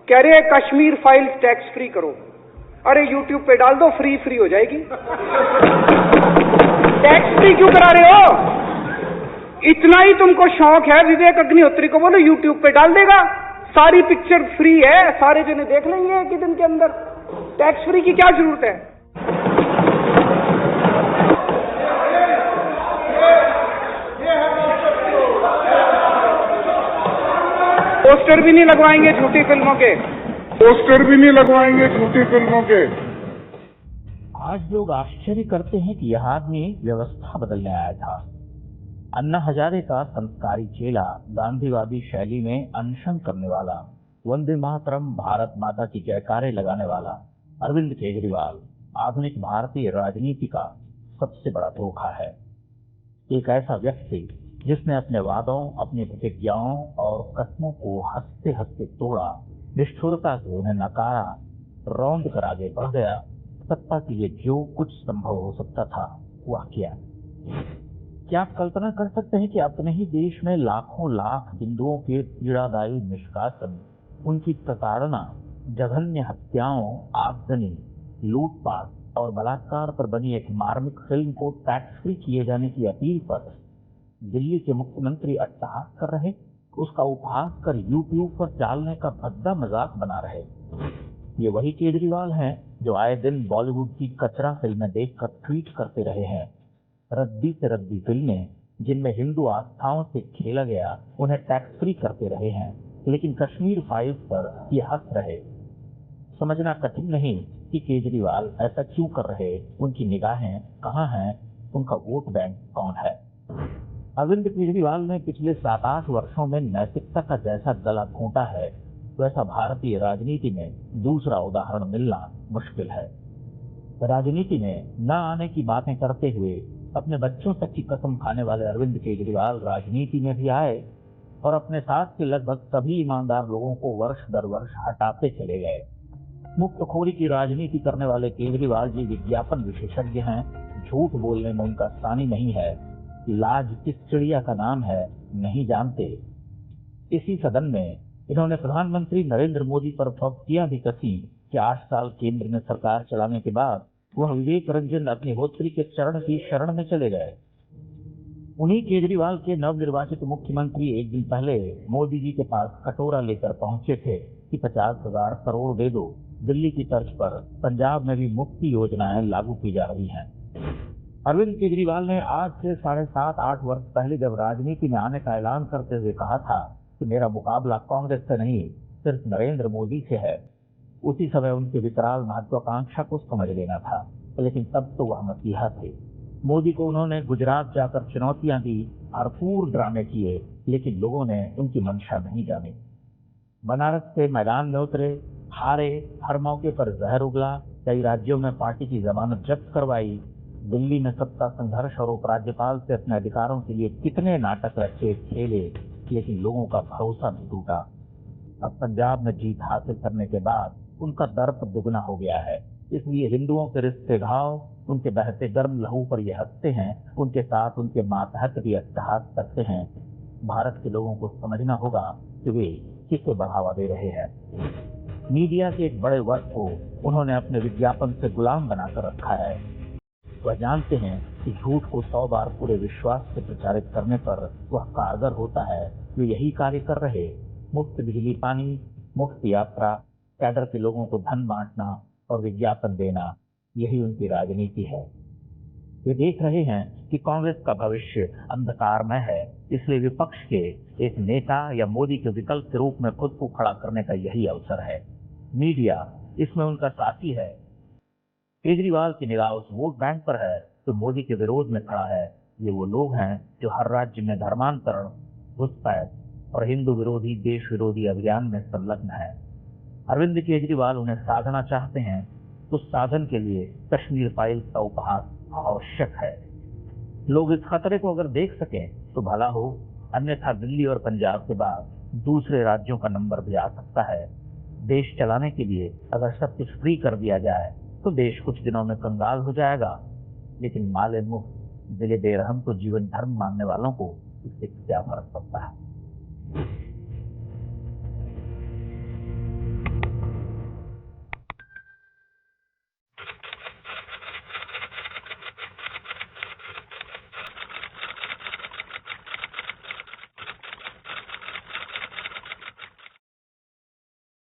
कह रहे हैं कश्मीर फाइल्स टैक्स फ्री करो। अरे यूट्यूब पे डाल दो, फ्री फ्री हो जाएगी। टैक्स फ्री क्यों करा रहे हो? इतना ही तुमको शौक है, विवेक अग्निहोत्री को बोलो यूट्यूब पे डाल देगा, सारी पिक्चर फ्री है, सारे जने देख लेंगे एक ही दिन के अंदर। टैक्स फ्री की क्या जरूरत है? पोस्टर भी नहीं लगवाएंगे झूठी फिल्मों के, पोस्टर भी नहीं लगवाएंगे झूठी फिल्मों के। आज लोग आश्चर्य करते हैं कि यह आदमी व्यवस्था बदलने आया था। अन्ना हजारे का संस्कारी चेला, गांधीवादी शैली में अनशन करने वाला, वंदे मातरम, भारत माता की जयकारे लगाने वाला अरविंद केजरीवाल आधुनिक भारतीय राजनीति का सबसे बड़ा धोखा है। एक ऐसा व्यक्ति जिसने अपने वादों, अपनी प्रतिज्ञाओं और कस्मों को हंसते हंसते तोड़ा, निष्ठुरता से उन्हें नकारा, रौंद कर आगे बढ़ गया, सत्ता के लिए जो कुछ संभव हो सकता था वह किया। क्या आप कल्पना कर सकते हैं कि अपने ही देश में लाखों लाख हिंदुओं के पीड़ादायी निष्कासन, उनकी प्रताड़ना, जघन्य हत्याओं, आगजनी, लूटपाट और बलात्कार पर बनी एक मार्मिक फिल्म को टैक्स फ्री किए जाने की अपील पर दिल्ली के मुख्यमंत्री अट्टहास कर रहे, उसका उपहास कर यूट्यूब पर डालने का भद्दा मजाक बना रहे? ये वही केजरीवाल हैं जो आए दिन बॉलीवुड की कचरा फिल्में देखकर ट्वीट करते रहे हैं। रद्दी से रद्दी फिल्में जिनमें हिंदू आस्थाओं से खेला गया, उन्हें टैक्स फ्री करते रहे हैं, लेकिन कश्मीर फाइल्स पर ये हंस रहे। समझना कठिन नहीं कि केजरीवाल ऐसा क्यों कर रहे, उनकी निगाहें कहाँ हैं, उनका वोट बैंक कौन है। अरविंद केजरीवाल ने पिछले 7-8 वर्षों में नैतिकता का जैसा गला घोंटा है, वैसा भारतीय राजनीति में दूसरा उदाहरण मिलना मुश्किल है। राजनीति में न आने की बातें करते हुए अपने बच्चों तक की कसम खाने वाले अरविंद केजरीवाल राजनीति में भी आए और अपने साथ के लगभग सभी ईमानदार लोगों को वर्ष दर वर्ष हटाते चले गए। मुफ्तखोरी की राजनीति करने वाले केजरीवाल जी विज्ञापन विशेषज्ञ हैं। झूठ बोलने में उनका सानी नहीं है। लाज किस चिड़िया का नाम है नहीं जानते। इसी सदन में इन्होंने प्रधानमंत्री नरेंद्र मोदी पर फब्तियां भी कसी कि 8 साल केंद्र में सरकार चलाने के बाद वह विवेक रंजन अग्निहोत्री के चरण की शरण में चले गए। उन्हीं केजरीवाल के नवनिर्वाचित मुख्यमंत्री एक दिन पहले मोदी जी के पास कटोरा लेकर पहुंचे थे कि 50,000 करोड़ दे दो, दिल्ली की तर्ज पर पंजाब में भी मुफ्त योजनाएं लागू की जा रही हैं। अरविंद केजरीवाल ने आज से 7.5-8 वर्ष पहले जब राजनीति में आने का ऐलान करते हुए कहा था कि मेरा मुकाबला कांग्रेस से नहीं सिर्फ नरेंद्र मोदी से है, उसी समय उनके विकराल महत्वाकांक्षा को समझ लेना था, लेकिन तब तो वह मसीहा थे। मोदी को उन्होंने गुजरात जाकर चुनौतियां दी, भरपूर ड्रामे किए, लेकिन लोगों ने उनकी मंशा नहीं जानी। बनारस से मैदान में उतरे, हारे, हर मौके पर जहर उगला, कई राज्यों में पार्टी की जमानत जब्त करवाई, दिल्ली में सत्ता संघर्ष और उपराज्यपाल से अपने अधिकारों के लिए कितने नाटक रचे खेले, लेकिन लोगों का भरोसा नहीं टूटा। अब पंजाब में जीत हासिल करने के बाद उनका दर्प दुगना हो गया है, इसलिए हिंदुओं के रिश्ते घाव, उनके बहते गर्म लहू पर ये हंसते हैं, उनके साथ उनके मातहत भी अट्टहास करते हैं। भारत के लोगों को समझना होगा कि वे किसे बढ़ावा दे रहे हैं। मीडिया के एक बड़े वर्ग को उन्होंने अपने विज्ञापन से गुलाम बनाकर रखा है। वह जानते हैं कि झूठ को 100 बार पूरे विश्वास से प्रचारित करने पर वह कारगर होता है। वे यही कार्य कर रहे। मुफ्त बिजली पानी, मुफ्त यात्रा, कैडर के लोगों को धन बांटना और विज्ञापन देना, यही उनकी राजनीति है। वे देख रहे हैं कि कांग्रेस का भविष्य अंधकारमय है, इसलिए विपक्ष के एक नेता या मोदी के विकल्प के रूप में खुद को खड़ा करने का यही अवसर है। मीडिया इसमें उनका साथी है। केजरीवाल की निगाह उस वोट बैंक पर है तो मोदी के विरोध में खड़ा है। ये वो लोग हैं जो हर राज्य में धर्मांतरण, घुसपैठ और हिंदू विरोधी, देश विरोधी अभियान में संलग्न है। अरविंद केजरीवाल उन्हें साधना चाहते हैं तो साधन के लिए कश्मीर फाइल्स का उपहास आवश्यक है। लोग इस खतरे को अगर देख सकें तो भला हो, अन्यथा दिल्ली और पंजाब के बाद दूसरे राज्यों का नंबर भी आ सकता है। देश चलाने के लिए अगर सब कुछ फ्री कर दिया जाए तो देश कुछ दिनों में कंगाल हो जाएगा, लेकिन माले मुफ्त दिले बेरहम को जीवन धर्म मानने वालों को इससे क्या फर्क पड़ता है।